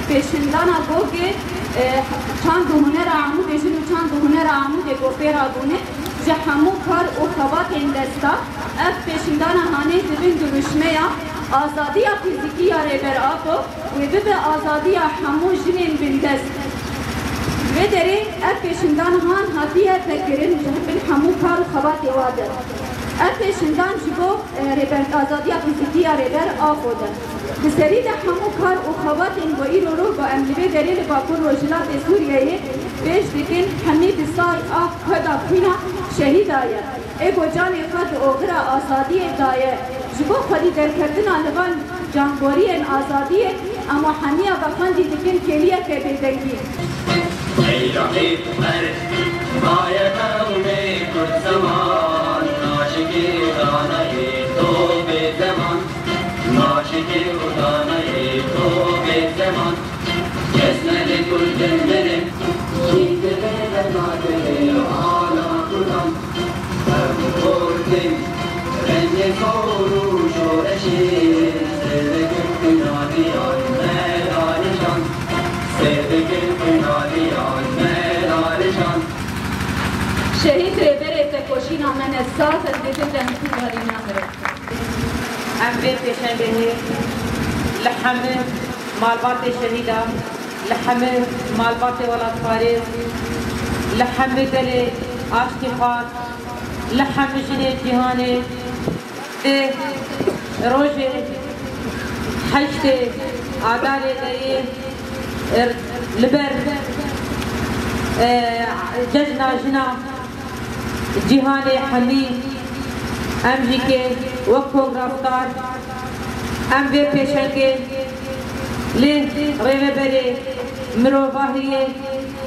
پیشندانا گوگه چند هنر عمود جن و چند هنر عمود گوپیرا گونه جه همو کار و خوات این دستا اف پیشندانا هانه دبین درشمه آزادی فیزیکی یا ریبر آبو و به آزادی همو جنین بندست و داره اف پیشندان هان هاتیه تکرین جهبین همو کار و خوات واده اف پیشندان جبو ریبر آزادی فیزیکی یا ریبر آبو ده بسری ده همو کار و خوات این با ایرو رو با املیبه دلیل باکور روشلات سوریه پیش دکن همی بسای آف کدا پینا شهید آید ایگو جان خود اوغرا آزادی دایه جبو خودی در کردن آلوان جانبوری این آزادی اما همیا بخاندی دکن کلیه که بیدنگی ایراهی مرد مایه قومی کد زمان ناشکی دانه تو به زمان ناشکی دانه تو به زمان جسمه کل جنبه شیط به ناده آلا کدام بردیم رنج کوروش و اشیر سرکن کنادیان میدانشان سرکن کنادیان میدانشان شهید ریبر اتکوشی نامن اساس از دیده جمعی باری نامره امبیر پیشنگه لحمه مالبات شهیده لحمه مالبات ولاد فارس لحمه دل آشتخار لحمه جنه جهانه ده روژ حشت آدار دهی لبر ججنا جنا جهان حمی امجی که وقفو رفتار ام به پیشنگه لی ریوه بره مروواهیه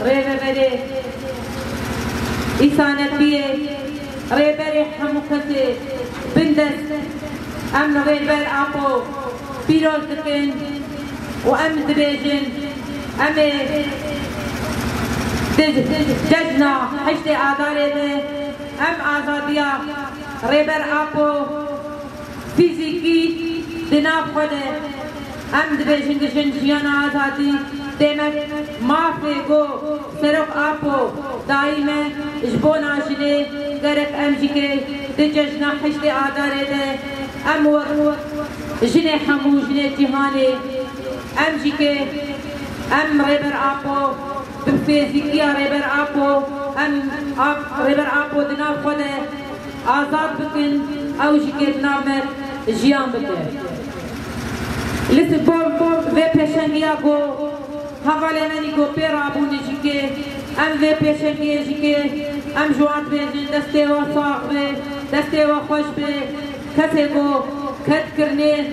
ریوه بره ایسانتیه ریوه بره حموکته بندست ام ریوه بر آپو پیروز دکن و ام دبیجن ام ججنا حشت آداره ده ام آزادیا ریبر آپو فیزیکی دناب خوده ام دبیشن گشن جیان آزادی دیمت مافی گو سرق آپو دائمه جبون آجنه گرک ام جیکه ده ججنا حشت آداره ده ام وقت جنه حمو جنه جهانه ام جیکه ام ریبر آپو بفیزیکی ریبر آپو ام ریبر آپو دناب خوده آزاد بکن او جیکت نامر جیان بکن لیست بول و پیشنگیا گو حواله منی گو پیر آبونه جیکه ام و پیشنگی جیکه ام جوان بیجن دسته و صاق بی دسته و خوش بی کسی گو کد کرنه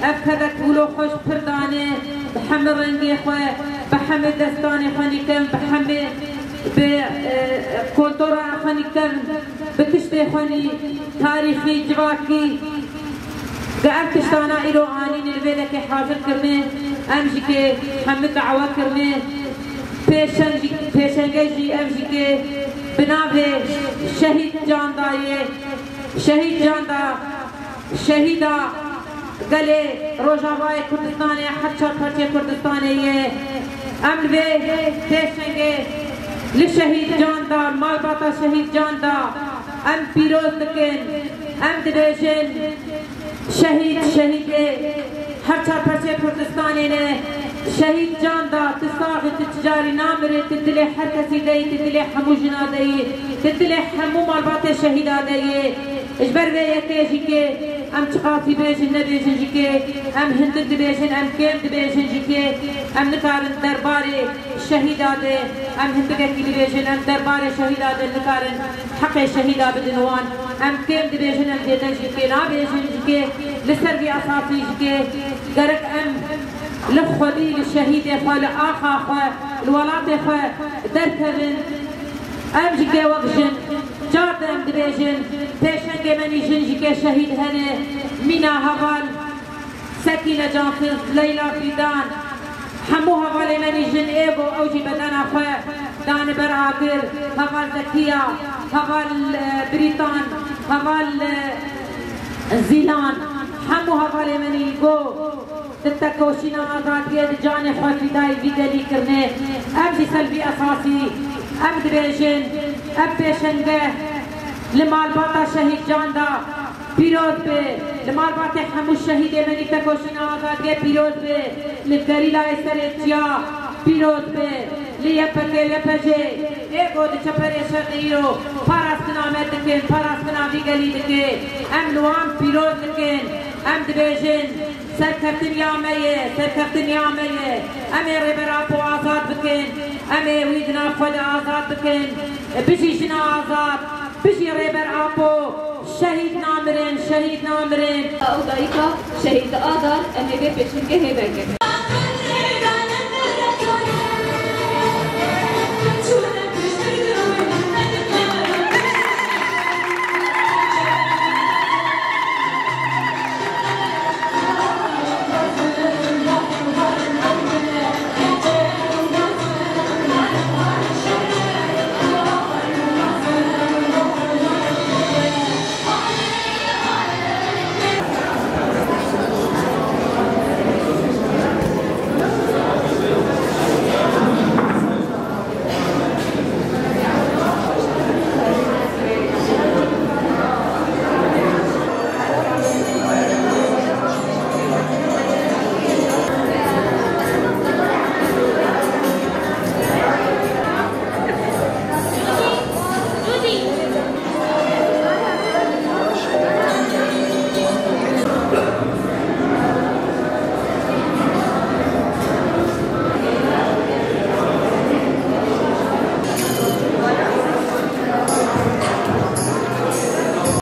اف کدک بولو خوش پردانه بحمد رنگی خواه بحمد دستانه خانی کم بحمد بکنتورا خانی کم بتشته خانی تاریخی جواکی گرد تشتانا ایرو آنین الویده که حاضر کرنه امجی که همه دعوه کرنه پیشنگی جی امجی که بنابه شهید جان دایه شهید جان دا شهیدا گله روجاوای کردستانه حچا پرچه کردستانه امن به پیشنگی لشهید جان دا مالباتا شهید جان دا ام پیروز دکن ام دبیشن شهید هرچا پرچه کردستانه نه شهید جان دا تساغت تجاری نامره تدل هر کسی دی تدل همو جنا دی تدل همو مالبات شهیدا دی اجبر به یکی که ام چخاطی بیشن نبیشن جی ام هند دبیشن ام کم دبیشن جی ام نکارن دربار شهیدا دی ام هند کی دبیشن ام دربار شهیدا دی نکارن حق شهیدا بدنوان ام کم دبیشن ام دیدن جی نابیشن جی لسر بی اساسی جی گرک ام لخودی لشهید خال آخا خوا الولات خوا درکرن ام جی وقشن جارد ام دبیشن پیشنگ منی جنجی که شهید هنه مینا حوال سکینه جانخیز لیلا فیدان همو حوال منی جن ایبو اوجی بدن خواه دان برآگر حوال زکیه حوال بریتان حوال زیلان همو حوال منی گو تتكوشينا آزادية جاني خفيداي فيدالي كرني أمزي سلبي أساسي أمد بيجن أب بيشنگه لمالباتا شهيد جاندا پیروز به لمالبات همون شهید منی تکوشن آزادی پیروز به لگریلا سرچیا پیروز به لیپکه لپجه ایگو دی چپره شقیرو پاراستنا مدکن پاراستنا ویگلی دکه ام لوان پیروز دکن ام دبیجن سرکفتن یامیه ام ریبراپو آزاد بکن ام ویدنا خود آزاد بکن بشیشنا آزاد بشی ریبراپو شهید نامرین او دایکا شهید آدار امیده پیشنگه هیدنگه